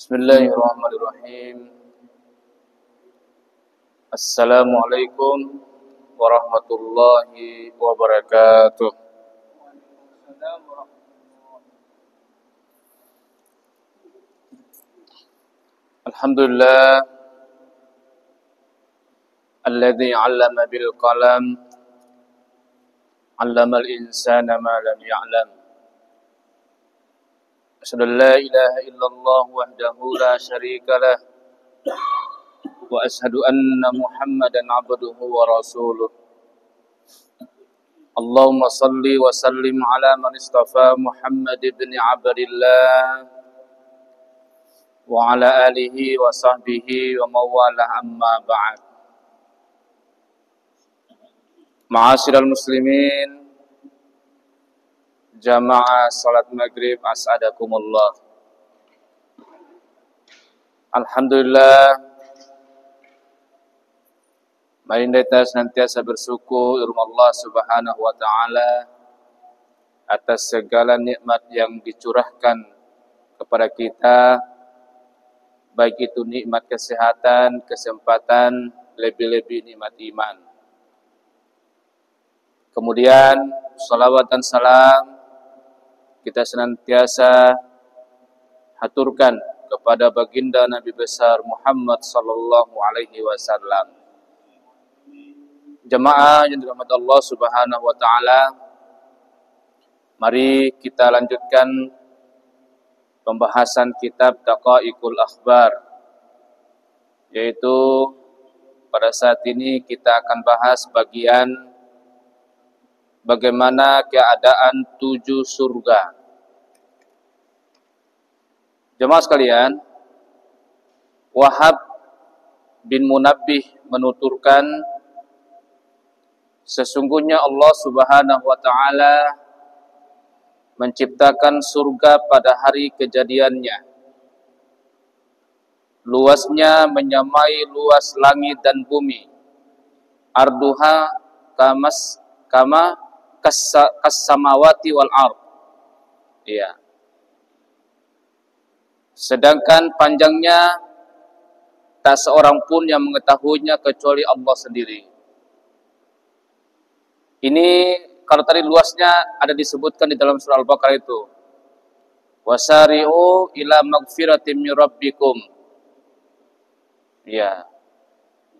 Bismillahirrahmanirrahim. Assalamualaikum warahmatullahi wabarakatuh. Alhamdulillah alladzi 'allama bil qalam 'allamal insana ma lam ya'lam. Asyhadu an la ilaha illallah wahdahu la syarika lah wa asyhadu anna Muhammadan 'abduhu wa rasuluh. Allahumma salli wa sallim ala man istafa Muhammad ibn Abdillah wa ala alihi wa sahbihi wa mawalah amma ba'd. Ma'asyiral muslimin, jamaah salat maghrib, as'adakumullah. Alhamdulillah, mari kita senantiasa bersyukur kepada Allah Subhanahu wa taala atas segala nikmat yang dicurahkan kepada kita, baik itu nikmat kesehatan, kesempatan, lebih-lebih nikmat iman. Kemudian salawat dan salam kita senantiasa haturkan kepada baginda Nabi besar Muhammad sallallahu alaihi wasallam. Jemaah yang dirahmati Allah Subhanahu wa taala, mari kita lanjutkan pembahasan kitab Daqaiqul Akhbar, yaitu pada saat ini kita akan bahas bagian bagaimana keadaan 7 surga. Jemaah sekalian, Wahab bin Munabbih menuturkan, sesungguhnya Allah Subhanahu wa taala menciptakan surga pada hari kejadiannya. Luasnya menyamai luas langit dan bumi. Arduha kama kas-samawati wal ard. Iya. Sedangkan panjangnya tak seorang pun yang mengetahuinya kecuali Allah sendiri. Ini kalau tadi luasnya ada disebutkan di dalam surah Al-Baqarah itu. Wasari'u ila magfiratin min rabbikum. Ya.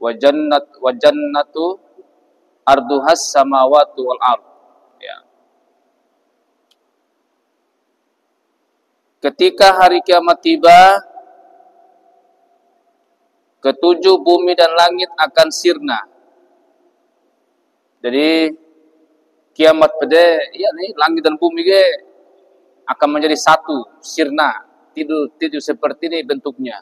Wa jannatu arduhas samawati wal ard. Ya. Ketika hari kiamat tiba, ketujuh bumi dan langit akan sirna. Jadi kiamat pada yakni langit dan bumi akan menjadi satu, sirna, tidur seperti ini bentuknya.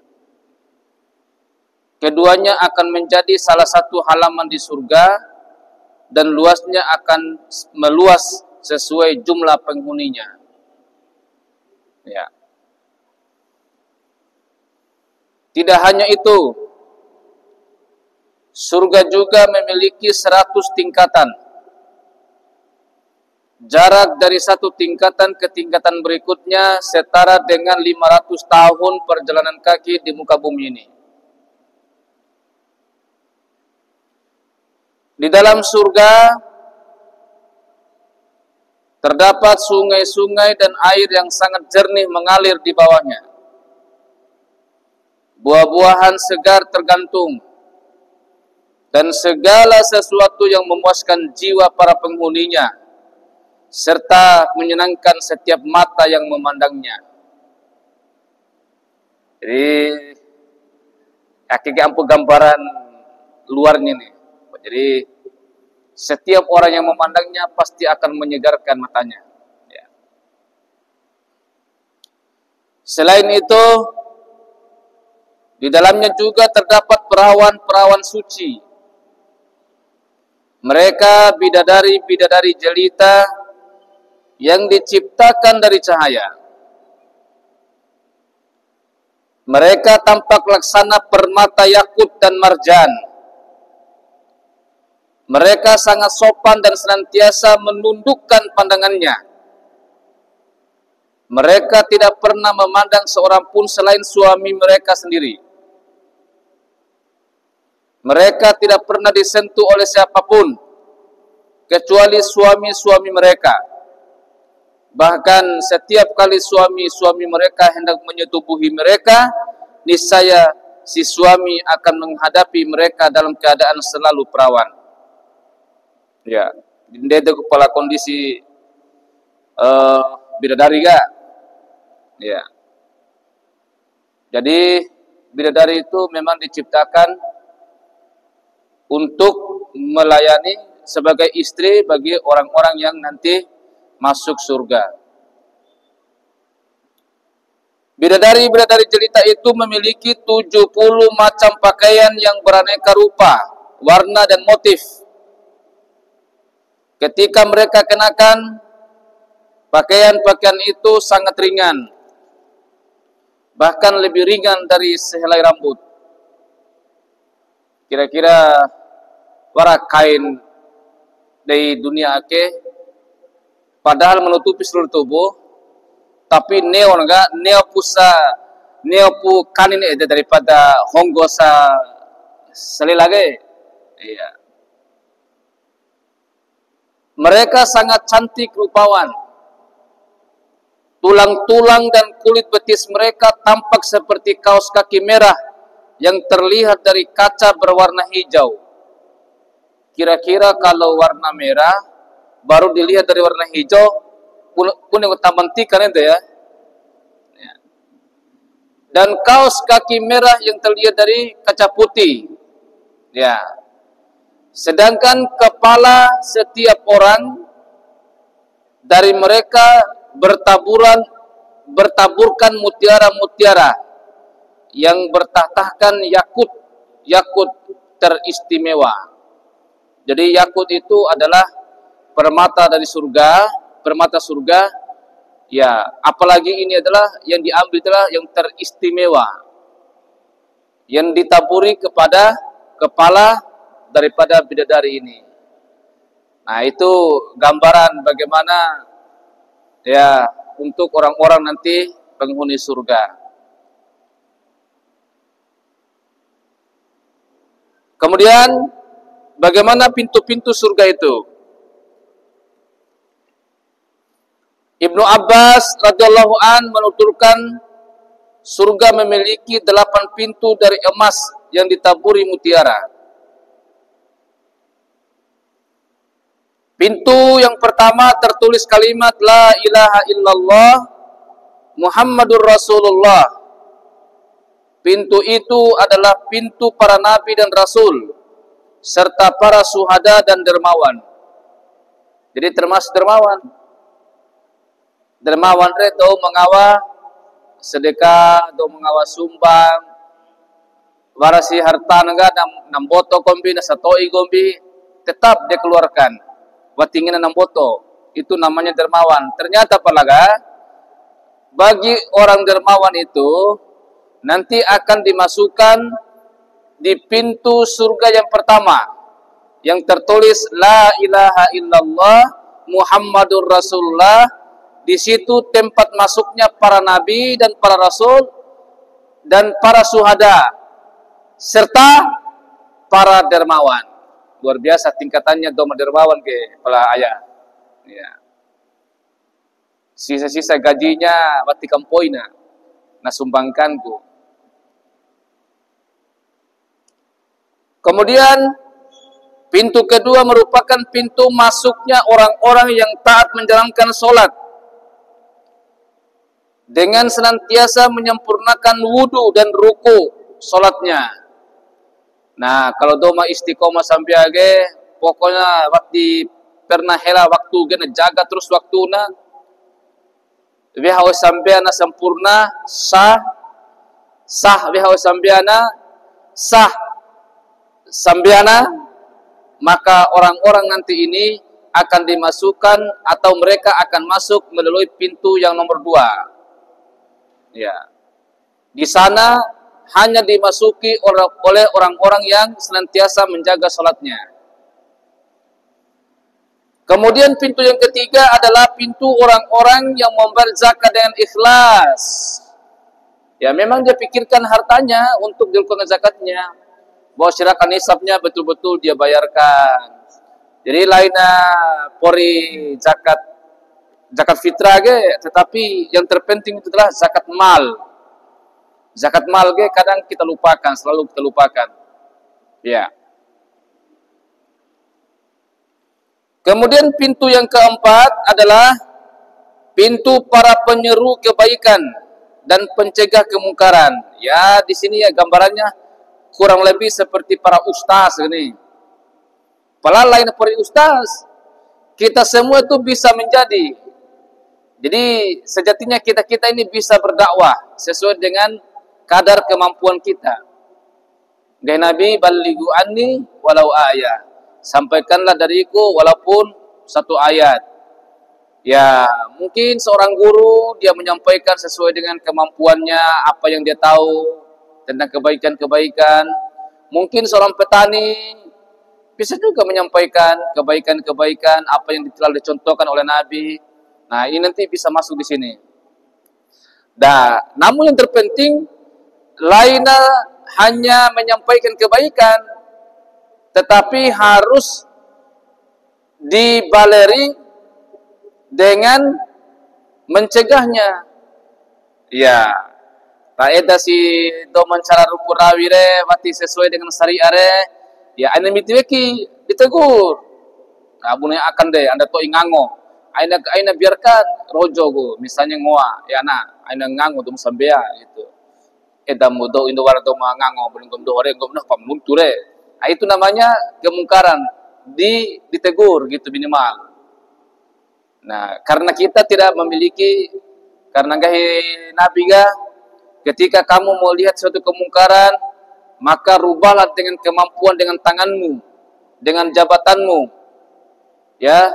Keduanya akan menjadi salah satu halaman di surga dan luasnya akan meluas sesuai jumlah penghuninya. Ya. Tidak hanya itu, surga juga memiliki 100 tingkatan. Jarak dari satu tingkatan ke tingkatan berikutnya setara dengan 500 tahun perjalanan kaki di muka bumi ini. Di dalam surga terdapat sungai-sungai dan air yang sangat jernih mengalir di bawahnya. Buah-buahan segar tergantung dan segala sesuatu yang memuaskan jiwa para penghuninya serta menyenangkan setiap mata yang memandangnya. Jadi kaki ampuh gambaran luarnya nih. Jadi setiap orang yang memandangnya pasti akan menyegarkan matanya. Ya. Selain itu, di dalamnya juga terdapat perawan-perawan suci. Mereka bidadari-bidadari jelita yang diciptakan dari cahaya. Mereka tampak laksana permata yakut dan marjan. Mereka sangat sopan dan senantiasa menundukkan pandangannya. Mereka tidak pernah memandang seorang pun selain suami mereka sendiri. Mereka tidak pernah disentuh oleh siapapun kecuali suami-suami mereka. Bahkan setiap kali suami-suami mereka hendak menyetubuhi mereka, niscaya si suami akan menghadapi mereka dalam keadaan selalu perawan. Ya, dia itu kepala kondisi bidadari ga? Ya. Jadi bidadari itu memang diciptakan untuk melayani sebagai istri bagi orang-orang yang nanti masuk surga. Bidadari-bidadari jelita itu memiliki 70 macam pakaian yang beraneka rupa, warna dan motif. Ketika mereka kenakan, pakaian-pakaian itu sangat ringan, bahkan lebih ringan dari sehelai rambut. Kira-kira para kain dari dunia ake, padahal menutupi seluruh tubuh, tapi neon enggak, neopu kanin itu daripada honggosa selilage. Iya. Mereka sangat cantik rupawan. Tulang-tulang dan kulit betis mereka tampak seperti kaos kaki merah yang terlihat dari kaca berwarna hijau. Kira-kira kalau warna merah baru dilihat dari warna hijau, pun yang utamentikan itu ya. Dan kaos kaki merah yang terlihat dari kaca putih. Ya. Sedangkan kepala setiap orang dari mereka bertaburkan mutiara-mutiara yang bertahtahkan yakut teristimewa. Jadi yakut itu adalah permata dari surga, permata surga. Ya, apalagi ini adalah yang diambil adalah yang teristimewa, yang ditaburi kepada kepala daripada bidadari ini. Nah, itu gambaran bagaimana ya untuk orang-orang nanti penghuni surga. Kemudian bagaimana pintu-pintu surga itu? Ibnu Abbas radhiyallahu an menuturkan surga memiliki 8 pintu dari emas yang ditaburi mutiara. Pintu yang pertama tertulis kalimat La ilaha illallah Muhammadur Rasulullah. Pintu itu adalah pintu para nabi dan rasul serta para syuhada dan dermawan. Jadi termasuk dermawan. Dermawan itu mengawa sedekah, do mengawa sumbang, warasi harta naga namboto kombi nasatoi kombi tetap dia keluarkan. Watingin 6 boto, itu namanya dermawan. Ternyata palaga bagi orang dermawan itu nanti akan dimasukkan di pintu surga yang pertama yang tertulis La ilaha illallah Muhammadur Rasulullah. Di situ tempat masuknya para nabi dan para rasul dan para syuhada serta para dermawan. Luar biasa tingkatannya doma dermawan ke pala ayah. Ya. Sisa-sisa gajinya batikan poina nasumbangkanku. Kemudian pintu kedua merupakan pintu masuknya orang-orang yang taat menjalankan sholat dengan senantiasa menyempurnakan wudu dan ruku sholatnya. Nah, kalau doma istiqomah sampai age, pokoknya waktu pernah hela waktu gena jaga terus waktuna. Bihawa sampeana sempurna sah bihawa sampeana sah sampeana, maka orang-orang nanti ini akan dimasukkan atau mereka akan masuk melalui pintu yang nomor 2. Ya. Di sana hanya dimasuki oleh orang-orang yang senantiasa menjaga sholatnya. Kemudian pintu yang ketiga adalah pintu orang-orang yang membayar zakat dengan ikhlas. Ya, memang dia pikirkan hartanya untuk dilakukan zakatnya. Bahwa syarakat nisabnya betul-betul dia bayarkan. Jadi lainnya pori zakat fitrah ge, tetapi yang terpenting itu adalah zakat mal. Zakat mal ge kadang kita lupakan, selalu kita lupakan. Ya. Kemudian pintu yang keempat adalah pintu para penyeru kebaikan dan pencegah kemungkaran. Ya, di sini ya gambarannya kurang lebih seperti para ustaz ini. Padahal lain dari ustaz, kita semua itu bisa menjadi. Jadi sejatinya kita ini bisa berdakwah sesuai dengan kadar kemampuan kita. Gaya Nabi, balighu anni walau ayat. Sampaikanlah dariku walaupun satu ayat. Ya, mungkin seorang guru dia menyampaikan sesuai dengan kemampuannya, apa yang dia tahu tentang kebaikan-kebaikan. Mungkin seorang petani bisa juga menyampaikan kebaikan-kebaikan apa yang telah dicontohkan oleh Nabi. Nah, ini nanti bisa masuk di sini. Namun yang terpenting lainnya hanya menyampaikan kebaikan, tetapi harus dibaleri dengan mencegahnya. Ya, taeda si do mencara ruku rawire mati sesuai dengan syariat re. Ya, ane mitiweki ditegur. Abune akan deh, anda to ingango. Aina biarkan rojo go, misalnya ngoa, ya na, aina ngango dum sambea gitu. Edam mudo indo warado mangango, belum do hore gom nah pamunture. Nah, itu namanya kemungkaran, ditegur gitu minimal. Nah, karena kita tidak memiliki, karena Nabi ketika kamu mau lihat suatu kemungkaran, maka rubahlah dengan kemampuan, dengan tanganmu, dengan jabatanmu. Ya,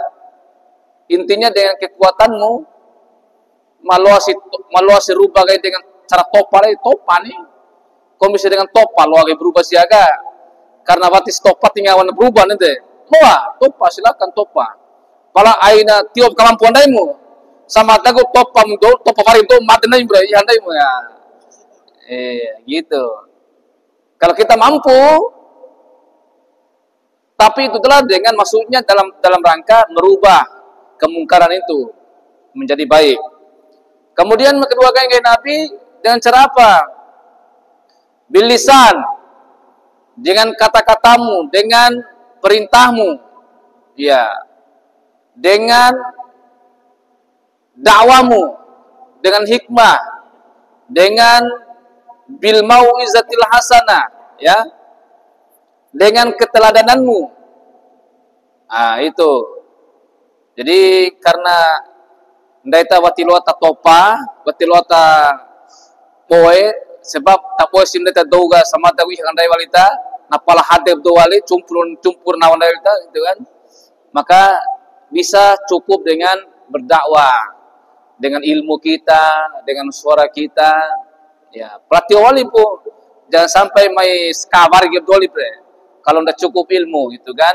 intinya dengan kekuatanmu, maluasi rubah dengan cara topa nih. Kau bisa dengan topa, lo berubah siaga. Karena batis topa tinggalan berubah nanti. Loa, topa silakan topa. Pala aina tiup kemampuan daimu. Sama tagu topa mudo, topa mari itu mati nai bro, ya daimu ya. Gitu. Kalau kita mampu, tapi itu telah dengan maksudnya dalam rangka merubah kemungkaran itu menjadi baik. Kemudian kedua kali Nabi dengan cara apa? Bil lisan. Dengan kata-katamu, dengan perintahmu, ya, dengan dakwamu, dengan hikmah, dengan bil mau'izatil hasanah, ya, dengan keteladananmu. Ah, itu. Jadi karena ndaita watilota topa, watilota poe, sebab tak boleh sinda doga sama tahu ikan dai walita napala hadeb do wali cumpur nawan dai walita gitu kan, maka bisa cukup dengan berdakwah dengan ilmu kita, dengan suara kita. Ya, pelatih wali po jangan sampai mai kabar gitu wali pre kalau ndak cukup ilmu gitu kan.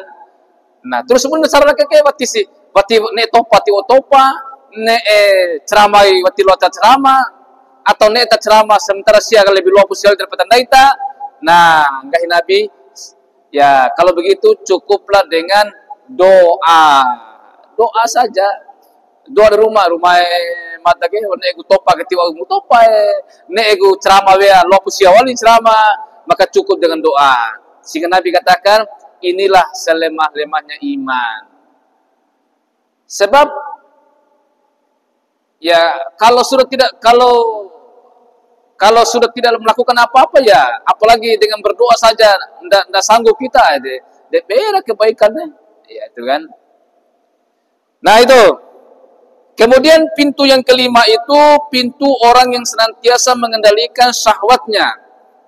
Nah, terus mun sarana keke wati ne topa ne ceramai wati lota ceramah atau neta ceramah sementara siaga lebih luas usia daripada naita. Nah, enggak Nabi, ya kalau begitu cukuplah dengan doa saja. Doa di rumah mata ke ne egu topa ketiwa egu topa ne egu ceramah ya luas usia wali ceramah, maka cukup dengan doa. Sehingga Nabi katakan inilah selemah-lemahnya iman. Sebab ya kalau sudah tidak melakukan apa-apa ya, apalagi dengan berdoa saja ndak sanggup kita beda kebaikannya. Ya itu kan. Nah, itu. Kemudian pintu yang kelima itu pintu orang yang senantiasa mengendalikan syahwatnya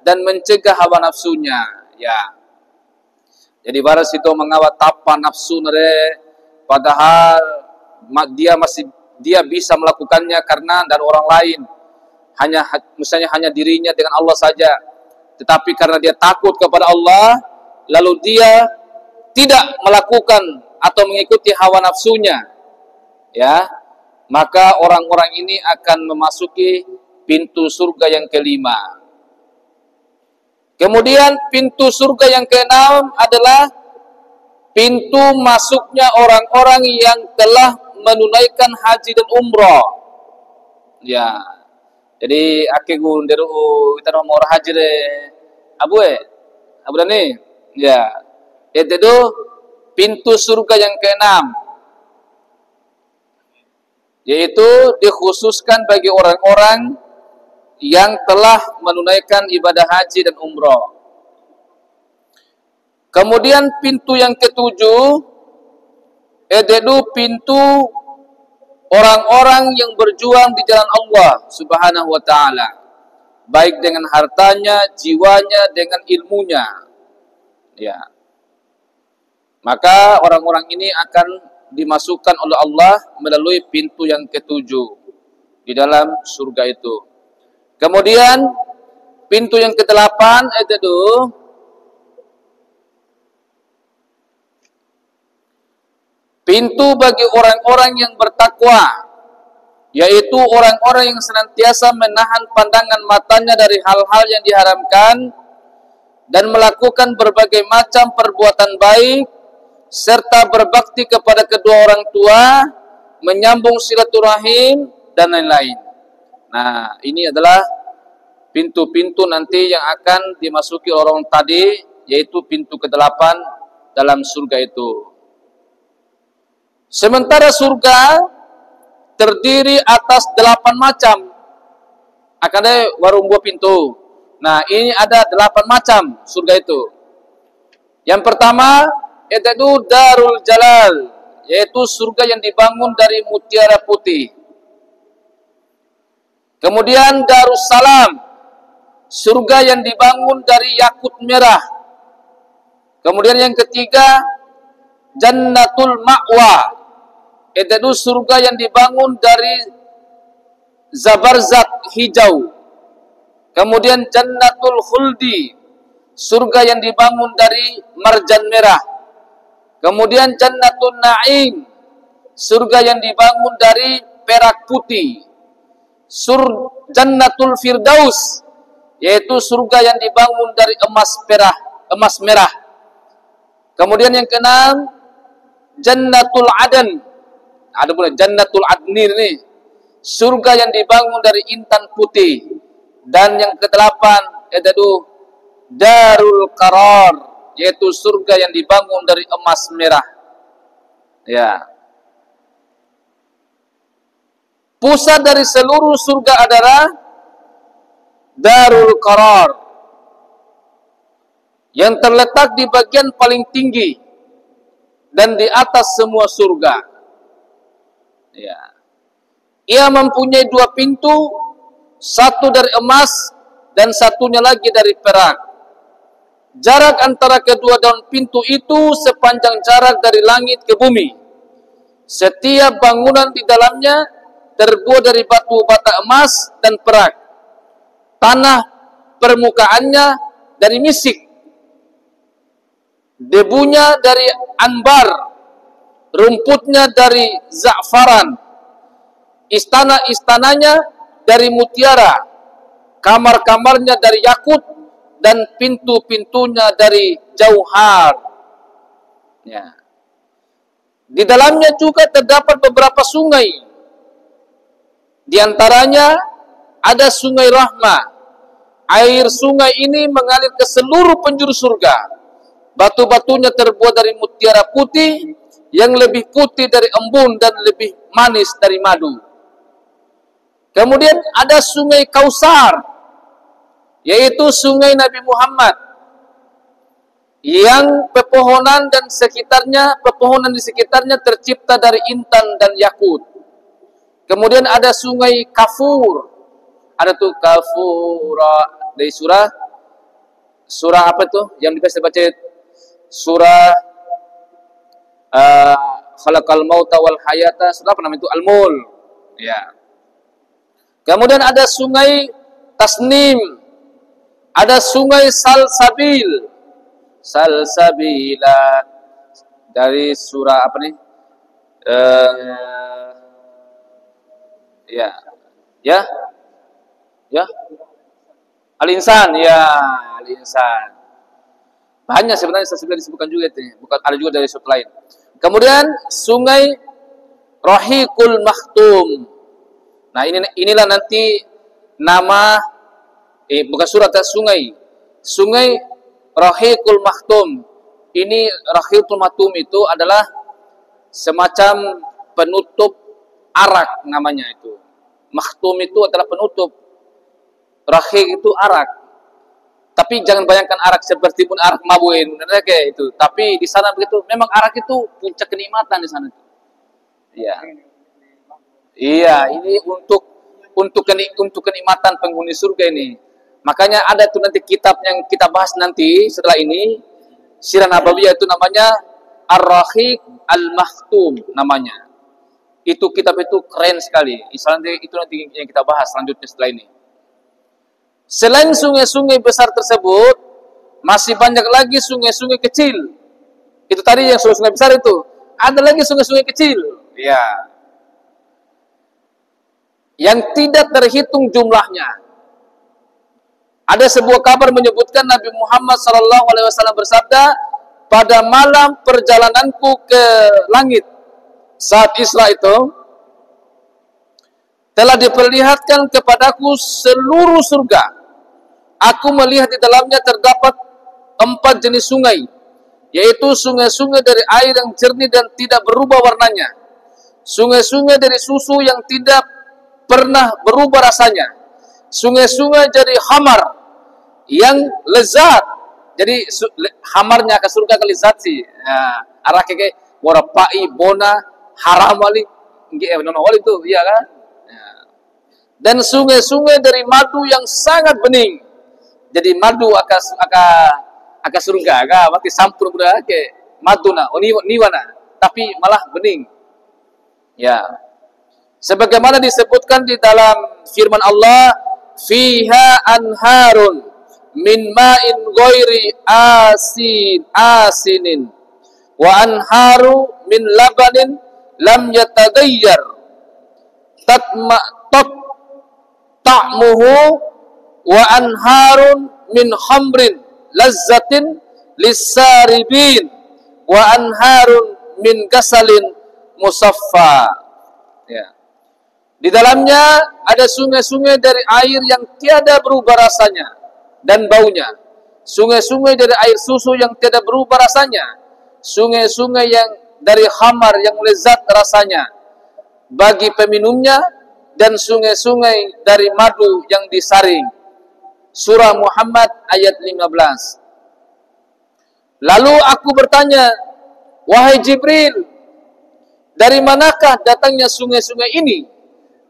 dan mencegah hawa nafsunya, ya. Jadi barang situ mengawat tapa nafsu nere, padahal dia bisa melakukannya karena dari orang lain. Misalnya hanya dirinya dengan Allah saja, tetapi karena dia takut kepada Allah, lalu dia tidak melakukan atau mengikuti hawa nafsunya, ya, maka orang-orang ini akan memasuki pintu surga yang kelima. Kemudian pintu surga yang keenam adalah pintu masuknya orang-orang yang telah menunaikan haji dan umrah. Ya, jadi aku nderu kita mau haji deh, abu nih, ya, itu pintu surga yang keenam, yaitu dikhususkan bagi orang-orang yang telah menunaikan ibadah haji dan umrah. Kemudian pintu yang ketujuh, itu pintu orang-orang yang berjuang di jalan Allah Subhanahu wa ta'ala, baik dengan hartanya, jiwanya, dengan ilmunya, ya. Maka orang-orang ini akan dimasukkan oleh Allah melalui pintu yang ketujuh di dalam surga itu. Kemudian pintu yang kedelapan itu pintu bagi orang-orang yang bertakwa, yaitu orang-orang yang senantiasa menahan pandangan matanya dari hal-hal yang diharamkan dan melakukan berbagai macam perbuatan baik, serta berbakti kepada kedua orang tua, menyambung silaturahim, dan lain-lain. Nah, ini adalah pintu-pintu nanti yang akan dimasuki orang tadi, yaitu pintu ke-8 dalam surga itu. Sementara surga terdiri atas 8 macam. Akan ada warung buah pintu. Nah, ini ada 8 macam surga itu. Yang pertama, itu Darul Jalal, yaitu surga yang dibangun dari mutiara putih. Kemudian Darussalam, surga yang dibangun dari yakut merah. Kemudian yang ketiga, Jannatul Ma'wa, itu surga yang dibangun dari Zabarzat hijau. Kemudian Jannatul Khuldi, surga yang dibangun dari marjan merah. Kemudian Jannatul Na'im, surga yang dibangun dari perak putih. Jannatul Firdaus, yaitu surga yang dibangun dari emas merah. Kemudian yang keenam, Jannatul Adan, ada pula Jannatul Adnir nih, surga yang dibangun dari intan putih. Dan yang ke-8 yaitu Darul Qarar, yaitu surga yang dibangun dari emas merah. Ya. Pusat dari seluruh surga adalah Darul Qarar, yang terletak di bagian paling tinggi dan di atas semua surga. Ya. Ia mempunyai 2 pintu, satu dari emas dan satunya lagi dari perak. Jarak antara kedua daun pintu itu sepanjang jarak dari langit ke bumi. Setiap bangunan di dalamnya terbuat dari batu bata emas dan perak. Tanah permukaannya dari misik. Debunya dari anbar. Rumputnya dari za'faran. Istana-istananya dari mutiara. Kamar-kamarnya dari yakut. Dan pintu-pintunya dari jauhar. Ya. Di dalamnya juga terdapat beberapa sungai. Di antaranya ada sungai Rahmah. Air sungai ini mengalir ke seluruh penjuru surga. Batu-batunya terbuat dari mutiara putih yang lebih putih dari embun dan lebih manis dari madu. Kemudian ada sungai Kausar, yaitu sungai Nabi Muhammad, yang pepohonan dan sekitarnya, pepohonan di sekitarnya tercipta dari intan dan yakut. Kemudian ada sungai Kafur. Ada tuh Kafura dari surah apa tuh yang biasa baca, surah Khalaqal Mauta wal Hayata, surah apa namanya itu, Al-Mulk. Ya. Kemudian ada sungai Tasnim. Ada sungai Salsabila Dari surah apa nih? Ya, ya, ya. Al-Insan, ya, Al-Insan. Banyak sebenarnya sebenarnya disebutkan juga itu. Bukan, ada juga dari surat lain. Kemudian sungai Rahiqul Maktum. Nah, inilah nanti nama bukan surat, sungai. Sungai Rahiqul Maktum. Ini Rahiqul Maktum itu adalah semacam penutup arak namanya itu. Maktum itu adalah penutup. Rahiq itu arak. Tapi jangan bayangkan arak seperti pun arak mabuin, kayak itu. Tapi di sana begitu, memang arak itu puncak kenikmatan di sana. Iya. Iya, ini untuk kenikmatan penghuni surga ini. Makanya ada tuh nanti kitab yang kita bahas nanti setelah ini, Sirah Nabawiyah itu namanya Ar-Rahiq Al-Maktum namanya. Itu kitab itu keren sekali. Misalnya itu nanti yang kita bahas selanjutnya setelah ini. Selain sungai-sungai besar tersebut, masih banyak lagi sungai-sungai kecil. Itu tadi yang sungai-sungai besar itu. Ada lagi sungai-sungai kecil. Ya. Yang tidak terhitung jumlahnya. Ada sebuah kabar menyebutkan Nabi Muhammad SAW bersabda, pada malam perjalananku ke langit saat Isra itu, telah diperlihatkan kepadaku seluruh surga. Aku melihat di dalamnya terdapat 4 jenis sungai, yaitu sungai-sungai dari air yang jernih dan tidak berubah warnanya, sungai-sungai dari susu yang tidak pernah berubah rasanya, sungai-sungai dari khamar yang lezat. Jadi hamarnya ke surga ke lezat sih. Arah ke warapai bona haram wali wali itu, iya kan? Dan sungai-sungai dari madu yang sangat bening. Jadi madu aka surga, aka mati sampur budak ke madu na, niwana, tapi malah bening. Ya. Sebagaimana disebutkan di dalam firman Allah, fiha anharun min ma'in ghairi asinin wa anharu min labanin lam yatagayyar ta'muhu wa anharun min khamrin lazzatin lissaribin wa anharun min gasalin musaffa. Ya. Di dalamnya ada sungai-sungai dari air yang tiada berubah rasanya dan baunya, sungai-sungai dari air susu yang tiada berubah rasanya, sungai-sungai yang dari khamar yang lezat rasanya bagi peminumnya, dan sungai-sungai dari madu yang disaring. Surah Muhammad ayat 15. Lalu aku bertanya, wahai Jibril, dari manakah datangnya sungai-sungai ini?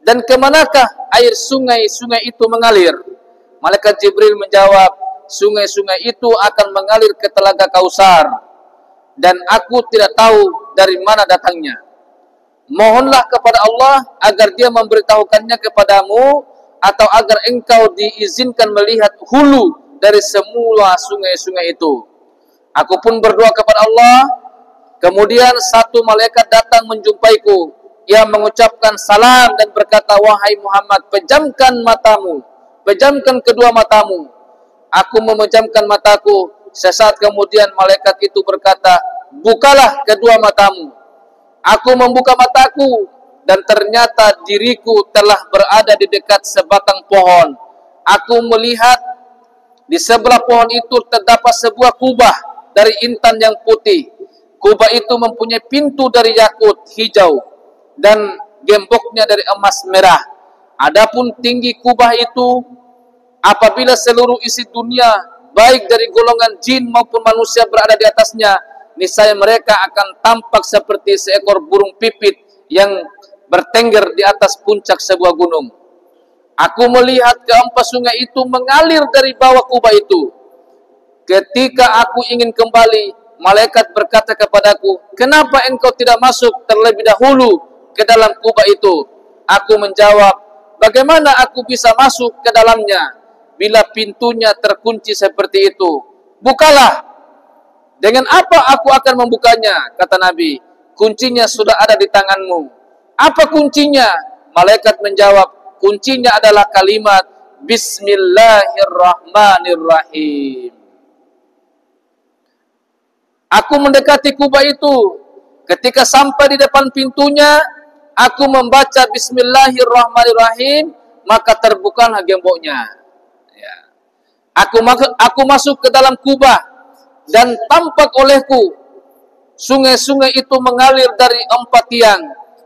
Dan kemanakah air sungai-sungai itu mengalir? Malaikat Jibril menjawab, sungai-sungai itu akan mengalir ke Telaga Kausar, dan aku tidak tahu dari mana datangnya. Mohonlah kepada Allah agar dia memberitahukannya kepadamu, atau agar engkau diizinkan melihat hulu dari semua sungai-sungai itu. Aku pun berdoa kepada Allah. Kemudian satu malaikat datang menjumpaiku. Ia mengucapkan salam dan berkata, wahai Muhammad, pejamkan matamu, pejamkan kedua matamu. Aku memejamkan mataku. Sesaat kemudian malaikat itu berkata, bukalah kedua matamu. Aku membuka mataku, dan ternyata diriku telah berada di dekat sebatang pohon. Aku melihat di sebelah pohon itu terdapat sebuah kubah dari intan yang putih. Kubah itu mempunyai pintu dari yakut hijau dan gemboknya dari emas merah. Adapun tinggi kubah itu, apabila seluruh isi dunia, baik dari golongan jin maupun manusia berada di atasnya, niscaya mereka akan tampak seperti seekor burung pipit yang bertengger di atas puncak sebuah gunung. Aku melihat keempat sungai itu mengalir dari bawah kubah itu. Ketika aku ingin kembali, malaikat berkata kepadaku, kenapa engkau tidak masuk terlebih dahulu ke dalam kubah itu? Aku menjawab, bagaimana aku bisa masuk ke dalamnya bila pintunya terkunci seperti itu? Bukalah. Dengan apa aku akan membukanya? Kata Nabi, kuncinya sudah ada di tanganmu. Apa kuncinya? Malaikat menjawab, kuncinya adalah kalimat Bismillahirrahmanirrahim. Aku mendekati kubah itu. Ketika sampai di depan pintunya, aku membaca Bismillahirrahmanirrahim, maka terbukalah gemboknya. Ya. Aku masuk ke dalam kubah dan tampak olehku sungai-sungai itu mengalir dari 4 tiang.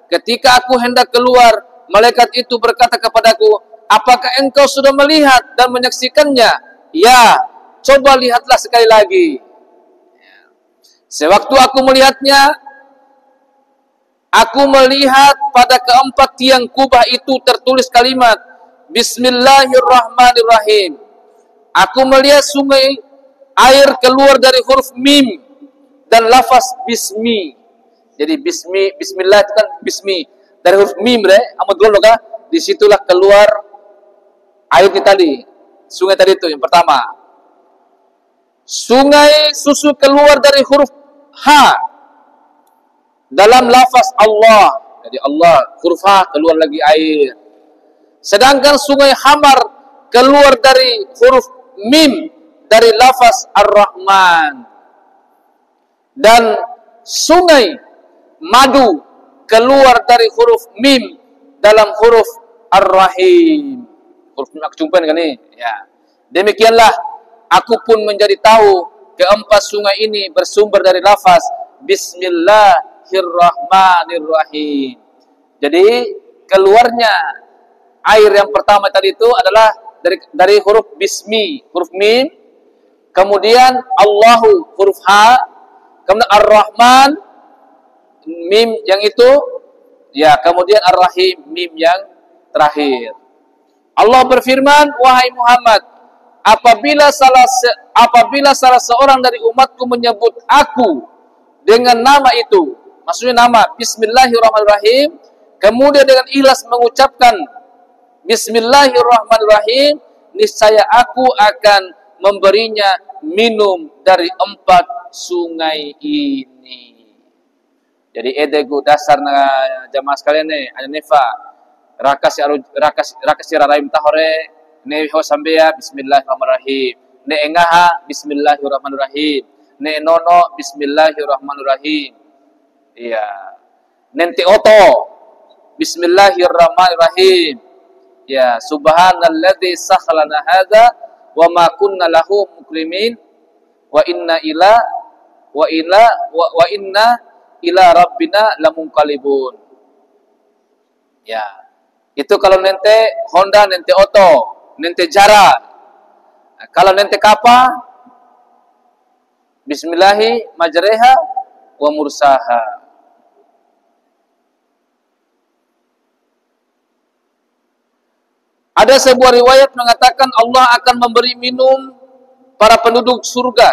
Ketika aku hendak keluar, malaikat itu berkata kepadaku, apakah engkau sudah melihat dan menyaksikannya? Ya, coba lihatlah sekali lagi. Sewaktu aku melihatnya, aku melihat pada ke-4 tiang kubah itu tertulis kalimat Bismillahirrahmanirrahim. Aku melihat sungai air keluar dari huruf mim dan lafaz bismi. Jadi bismillah itu kan bismi. Dari huruf mim disitulah keluar air tadi. Sungai tadi itu yang pertama. Sungai susu keluar dari huruf ha dalam lafaz Allah. Jadi Allah, huruf ha keluar lagi air. Sedangkan sungai hamar keluar dari huruf mim dari lafaz Ar-Rahman. Dan sungai madu keluar dari huruf mim dalam huruf Ar-Rahim. Huruf mim aku jumpai kan ni? Ya. Demikianlah aku pun menjadi tahu ke-4 sungai ini bersumber dari lafaz Bismillahirrahmanirrahim. Jadi keluarnya air yang pertama tadi itu adalah dari huruf bismi, huruf mim, kemudian Allahu huruf ha, kemudian Ar-Rahman mim yang itu, ya, kemudian Ar-Rahim mim yang terakhir. Allah berfirman, wahai Muhammad, apabila salah seorang dari umatku menyebut aku dengan nama itu, maksudnya nama Bismillahirrahmanirrahim, kemudian dengan ikhlas mengucapkan Bismillahirrahmanirrahim, niscaya aku akan memberinya minum dari 4 sungai ini. Jadi edegu dasar jamaah sekalian nih, ada nefa rakas siraraim tahore ne ho sambea Bismillahirrahmanirrahim, ne engaha Bismillahirrahmanirrahim, ne nono Bismillahirrahmanirrahim. Iya. Nente oto Bismillahirrahmanirrahim. Ya, subhanalladzi sakhalana hadza wa ma kunna lahu mukrimin wa inna ila rabbina lamunqalibun. Ya. Itu kalau nente Honda, nente oto, nente jara. Nah, kalau nente kapa Bismillahi majreha wa mursaha. Ada sebuah riwayat mengatakan Allah akan memberi minum para penduduk surga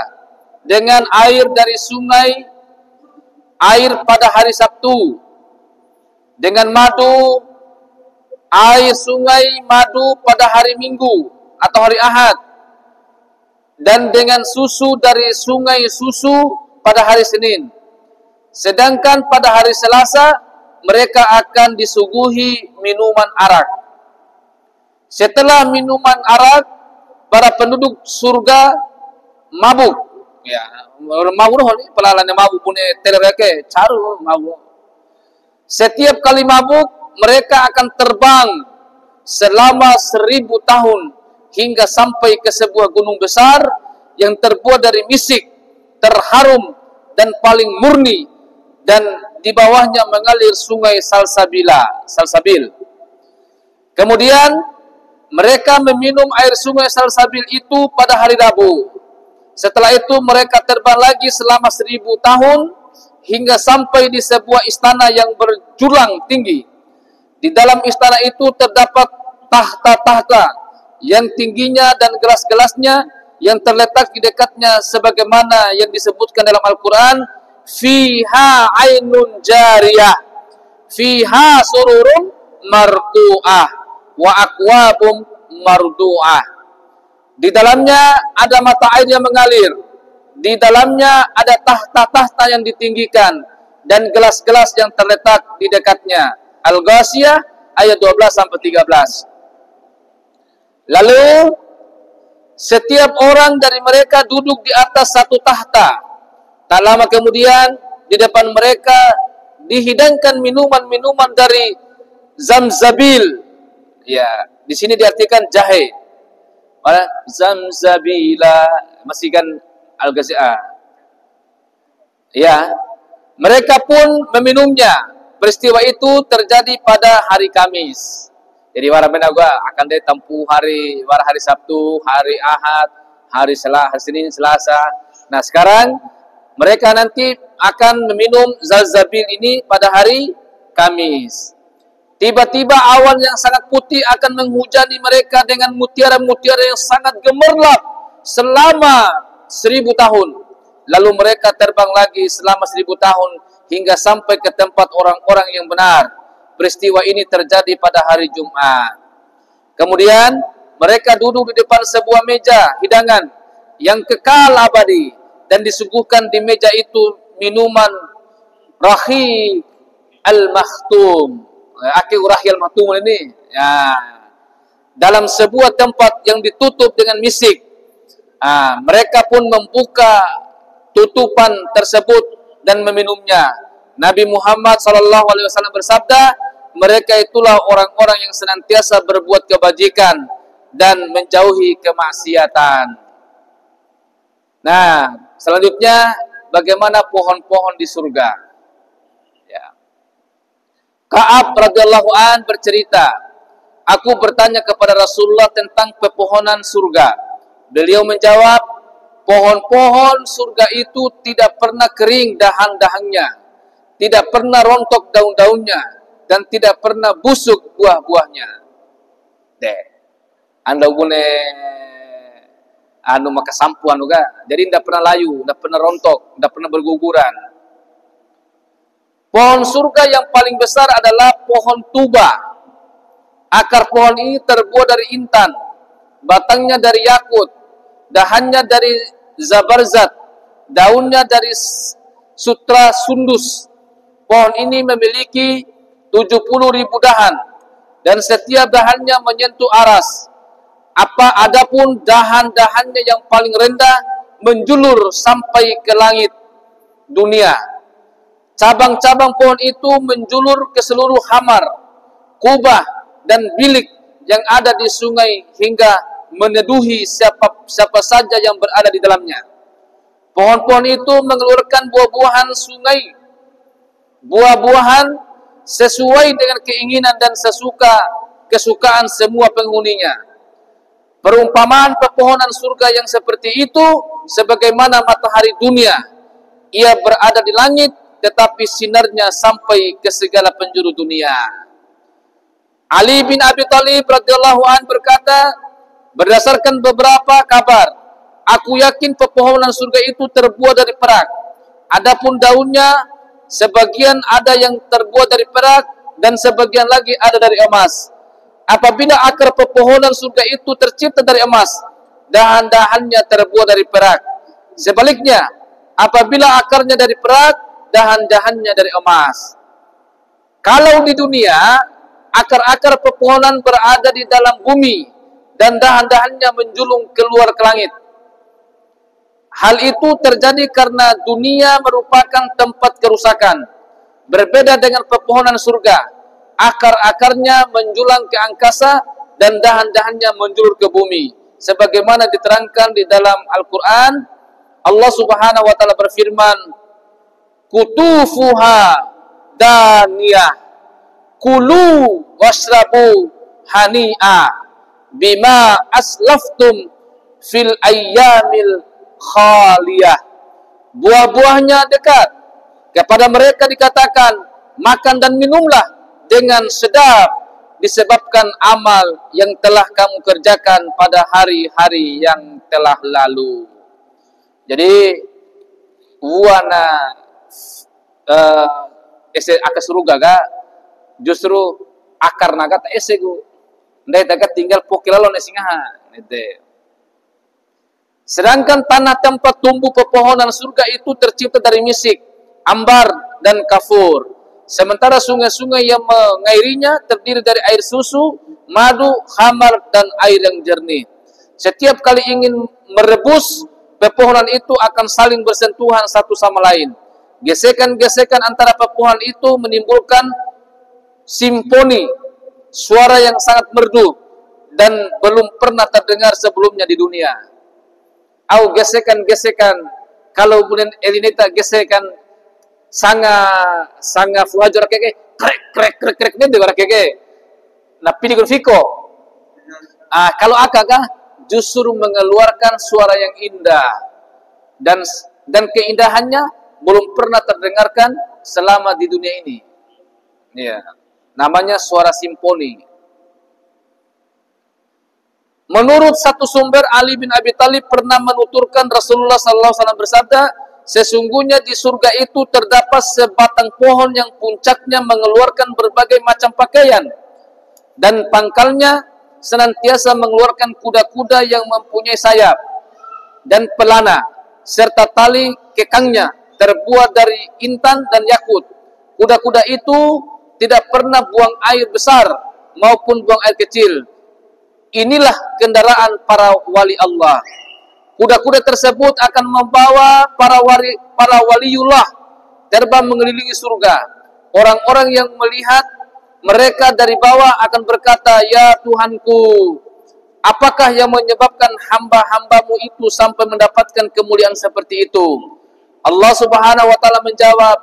dengan air dari sungai, air pada hari Sabtu, dengan madu, air sungai madu pada hari Minggu atau hari Ahad, dan dengan susu dari sungai susu pada hari Senin. Sedangkan pada hari Selasa mereka akan disuguhi minuman arak. Setelah minuman arak, para penduduk surga mabuk. Ya, mabuk ni pelalannya mabuk punya tereke, caru mabuk. Setiap kali mabuk, mereka akan terbang selama 1000 tahun hingga sampai ke sebuah gunung besar yang terbuat dari misik, terharum dan paling murni, dan di bawahnya mengalir sungai Salsabil. Kemudian mereka meminum air sungai Salsabil itu pada hari Rabu. Setelah itu mereka terbang lagi selama 1000 tahun hingga sampai di sebuah istana yang berjurang tinggi. Di dalam istana itu terdapat tahta-tahta yang tingginya dan gelas-gelasnya yang terletak di dekatnya sebagaimana yang disebutkan dalam Al-Quran, fiha ainun jariyah, fiha sururun martu'ah, wa akwabum mardu'ah. Di dalamnya ada mata air yang mengalir, di dalamnya ada tahta-tahta yang ditinggikan dan gelas-gelas yang terletak di dekatnya. Al-Ghashiyah ayat 12 sampai 13. Lalu setiap orang dari mereka duduk di atas satu tahta. Tak lama kemudian di depan mereka dihidangkan minuman-minuman dari zamzabil. Ya, di sini diartikan jahe. Zamzabila, masih kan al-Ghashiyah. Ya, mereka pun meminumnya. Peristiwa itu terjadi pada hari Kamis. Jadi warna gua akan ditempuh hari Sabtu, hari Ahad, hari Senin, Selasa. Nah, sekarang mereka nanti akan meminum zalzabil ini pada hari Kamis. Tiba-tiba awan yang sangat putih akan menghujani mereka dengan mutiara-mutiara yang sangat gemerlap selama 1000 tahun. Lalu mereka terbang lagi selama 1000 tahun hingga sampai ke tempat orang-orang yang benar. Peristiwa ini terjadi pada hari Jumat. Kemudian mereka duduk di depan sebuah meja hidangan yang kekal abadi dan disuguhkan di meja itu minuman Rahiq al-Makhtum. Akhir Rahiq al-Makhtum ini ya, dalam sebuah tempat yang ditutup dengan misik. Mereka pun membuka tutupan tersebut dan meminumnya. Nabi Muhammad SAW bersabda, mereka itulah orang-orang yang senantiasa berbuat kebajikan dan menjauhi kemaksiatan. Nah, selanjutnya bagaimana pohon-pohon di surga? Ya. Ka'ab radhiyallahu an bercerita, aku bertanya kepada Rasulullah tentang pepohonan surga. Beliau menjawab, pohon-pohon surga itu tidak pernah kering dahan-dahannya, tidak pernah rontok daun-daunnya, dan tidak pernah busuk buah-buahnya. Anda gune maka sampuan juga. Jadi tidak pernah layu, tidak pernah rontok, tidak pernah berguguran. Pohon surga yang paling besar adalah pohon tuba. Akar pohon ini terbuat dari intan, batangnya dari yakut, dahannya dari zabarzat, daunnya dari sutra sundus. Pohon ini memiliki 70.000 dahan dan setiap dahannya menyentuh aras. Adapun dahan-dahannya yang paling rendah menjulur sampai ke langit dunia. Cabang-cabang pohon itu menjulur ke seluruh Hamar, Kubah, dan Bilik yang ada di sungai hingga meneduhi siapa saja yang berada di dalamnya. Pohon-pohon itu mengeluarkan buah-buahan sungai, buah-buahan sesuai dengan keinginan dan kesukaan semua penghuninya. Perumpamaan pepohonan surga yang seperti itu sebagaimana matahari dunia. Ia berada di langit tetapi sinarnya sampai ke segala penjuru dunia. Ali bin Abi Thalib radhiyallahu an berkata, berdasarkan beberapa kabar, aku yakin pepohonan surga itu terbuat dari perak. Adapun daunnya, sebagian ada yang terbuat dari perak dan sebagian lagi ada dari emas. Apabila akar pepohonan surga itu tercipta dari emas, dahan-dahannya terbuat dari perak. Sebaliknya, apabila akarnya dari perak, dahan-dahannya dari emas. Kalau di dunia, akar-akar pepohonan berada di dalam bumi dan dahan-dahannya menjulung keluar ke langit. Hal itu terjadi karena dunia merupakan tempat kerusakan. Berbeda dengan pepohonan surga, akar-akarnya menjulang ke angkasa dan dahan-dahannya menjulur ke bumi. Sebagaimana diterangkan di dalam Al-Quran, Allah Subhanahu wa Ta'ala berfirman, kutufuha daniyah, kulu washrabu hani'a bima aslaftum fil ayyamil khaliyah. Buah-buahnya dekat. Kepada mereka dikatakan, makan dan minumlah dengan sedap disebabkan amal yang telah kamu kerjakan pada hari-hari yang telah lalu. Jadi buana ese akas surga ga justru akar naga ta ese gu ndai daga tinggal pokilalon esingaha nete. Sedangkan tanah tempat tumbuh pepohonan surga itu tercipta dari misik, ambar, dan kafur. Sementara sungai-sungai yang mengairinya terdiri dari air susu, madu, khamar, dan air yang jernih. Setiap kali ingin merebus, pepohonan itu akan saling bersentuhan satu sama lain. Gesekan-gesekan antara pepohonan itu menimbulkan simfoni, suara yang sangat merdu dan belum pernah terdengar sebelumnya di dunia. Au gesekan-gesekan, kalau bulan elineta gesekan sanga fuhajar keke krek ni dengar keke. Napi di fiko. Kalau akakah justru mengeluarkan suara yang indah dan keindahannya belum pernah terdengarkan selama di dunia ini. Ya, namanya suara simfoni. Menurut satu sumber, Ali bin Abi Thalib pernah menuturkan Rasulullah SAW bersabda, sesungguhnya di surga itu terdapat sebatang pohon yang puncaknya mengeluarkan berbagai macam pakaian, dan pangkalnya senantiasa mengeluarkan kuda-kuda yang mempunyai sayap dan pelana, serta tali kekangnya terbuat dari intan dan yakut. Kuda-kuda itu tidak pernah buang air besar maupun buang air kecil. Inilah kendaraan para wali Allah. Kuda-kuda tersebut akan membawa para waliullah terbang mengelilingi surga. Orang-orang yang melihat mereka dari bawah akan berkata, "Ya Tuhanku, apakah yang menyebabkan hamba-hambamu itu sampai mendapatkan kemuliaan seperti itu?" Allah Subhanahu wa taala menjawab,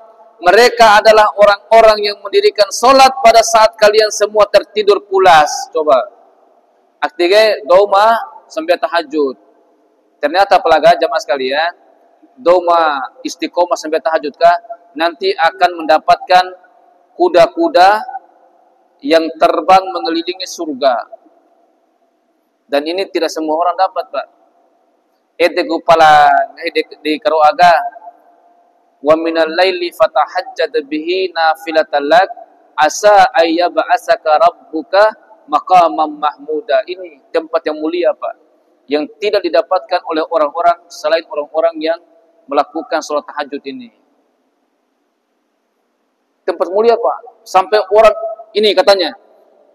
"Mereka adalah orang-orang yang mendirikan solat pada saat kalian semua tertidur pulas." Coba artinya doma sampai tahajud. Ternyata pelaga jamaah sekalian, doma istiqomah sampai tahajud kah nanti akan mendapatkan kuda-kuda yang terbang mengelilingi surga. Dan ini tidak semua orang dapat, Pak. Ete kupala di karoaga wa minal laili fatahajjad bihi nafilatan lak asa ayyab'asaka rabbuka maqamam mahmuda. Ini tempat yang mulia, Pak, yang tidak didapatkan oleh orang-orang selain orang-orang yang melakukan sholat tahajud ini. Tempat mulia, Pak, sampai orang ini katanya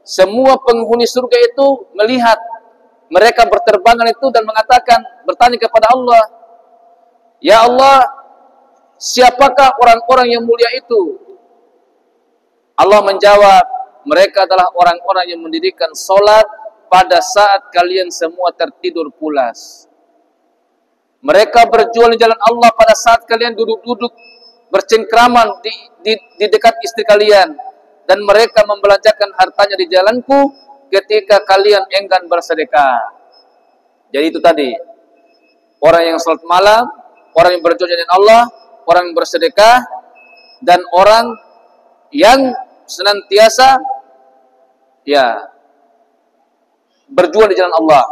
semua penghuni surga itu melihat mereka berterbangan itu dan mengatakan, bertanya kepada Allah, "Ya Allah, siapakah orang-orang yang mulia itu?" Allah menjawab, "Mereka adalah orang-orang yang mendirikan solat pada saat kalian semua tertidur pulas. Mereka berjuang di jalan Allah pada saat kalian duduk-duduk bercengkraman di dekat istri kalian. Dan mereka membelanjakan hartanya di jalanku ketika kalian enggan bersedekah." Jadi itu tadi, orang yang salat malam, orang yang berjuang di jalan Allah, orang yang bersedekah, dan orang yang senantiasa berjuang di jalan Allah.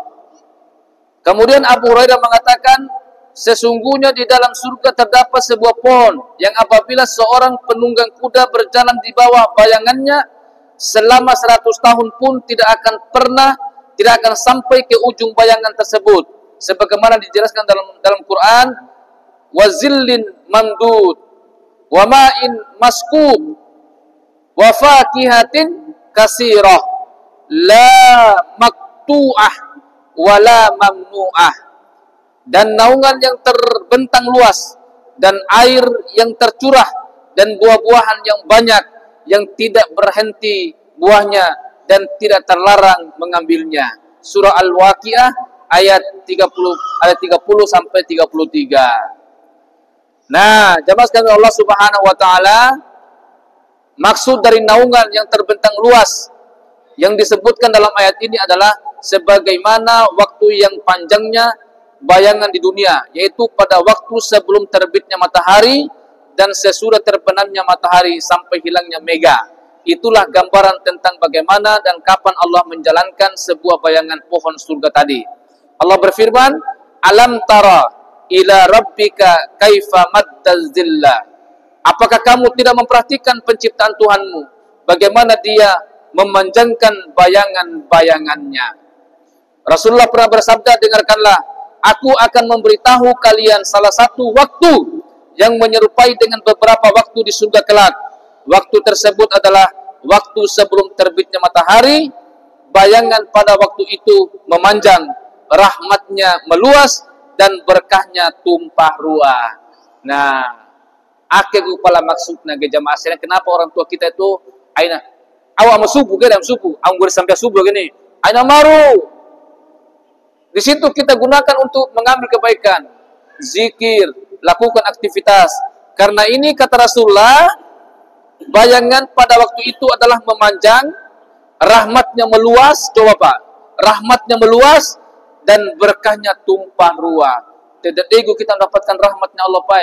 Kemudian Abu Hurairah mengatakan, sesungguhnya di dalam surga terdapat sebuah pohon yang apabila seorang penunggang kuda berjalan di bawah bayangannya selama 100 tahun pun tidak akan sampai ke ujung bayangan tersebut, sebagaimana dijelaskan dalam Quran, wa zillin mamdud wa ma'in maskub wa fakihatin kasirah la maktu'ah wa la mamnu'ah, dan naungan yang terbentang luas dan air yang tercurah dan buah-buahan yang banyak yang tidak berhenti buahnya dan tidak terlarang mengambilnya. Surah Al-Waqiah ayat 30 sampai 33. Nah, jamaah sekalian Allah Subhanahu wa taala, maksud dari naungan yang terbentang luas yang disebutkan dalam ayat ini adalah sebagaimana waktu yang panjangnya bayangan di dunia, yaitu pada waktu sebelum terbitnya matahari dan sesudah terbenamnya matahari sampai hilangnya mega. Itulah gambaran tentang bagaimana dan kapan Allah menjalankan sebuah bayangan pohon surga tadi. Allah berfirman, "Alam tara ila rabbika kaifa maddaz zillah." Apakah kamu tidak memperhatikan penciptaan Tuhanmu, bagaimana dia memanjangkan bayangan-bayangannya? Rasulullah pernah bersabda, dengarkanlah, aku akan memberitahu kalian salah satu waktu yang menyerupai dengan beberapa waktu di surga kelak. Waktu tersebut adalah waktu sebelum terbitnya matahari. Bayangan pada waktu itu memanjang, rahmatnya meluas, dan berkahnya tumpah ruah. Nah, akhirnya kepala maksudnya ke jamaah sekalian, kenapa orang tua kita itu aina awak mau subuh ke dalam subuh, awak sampai subuh gini, aina maru. Di situ kita gunakan untuk mengambil kebaikan, zikir, lakukan aktivitas. Karena ini kata Rasulullah, bayangan pada waktu itu adalah memanjang, rahmatnya meluas. Coba Pak, rahmatnya meluas dan berkahnya tumpah ruah. Tidak ego kita mendapatkan rahmatnya Allah Pak.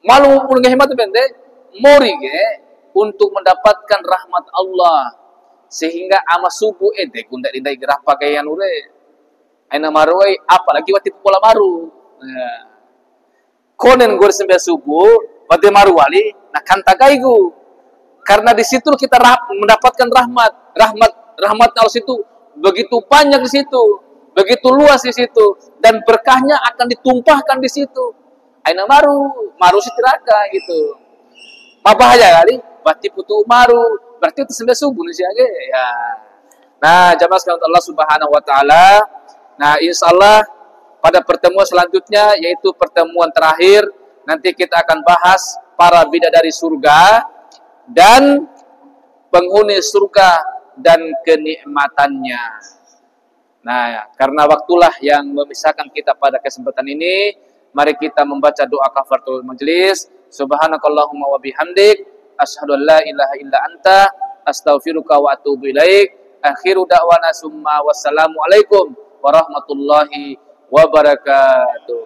Malu pun hemat pendek, mori untuk mendapatkan rahmat Allah, sehingga ama subuh dek kundak dindai gerah pakaian ure. Aina maruai apalagi waktu pola baru. Konen gue sampai subuh, waktu maru wali, nak kantagaigu. Karena di situ kita mendapatkan rahmat Allah situ begitu banyak di situ, begitu luas di situ, dan berkahnya akan ditumpahkan di situ. Aina maru sitiraka gitu. Apa aja kali? Berarti putu maru, berarti itu sampai subuh nih ya. Nah, jamaah sekalian Allah Subhanahu Wa Taala. Nah, insyaallah pada pertemuan selanjutnya, yaitu pertemuan terakhir, nanti kita akan bahas para bidadari surga dan penghuni surga dan kenikmatannya. Nah, karena waktulah yang memisahkan kita pada kesempatan ini, mari kita membaca doa kafaratul majelis. Subhanakallahumma wa bihamdik, asyhadu an la ilaha illa anta, astaghfiruka wa atubu ilaik. Akhiru da'wana summa wassalamu alaikum warahmatullahi wabarakatuh.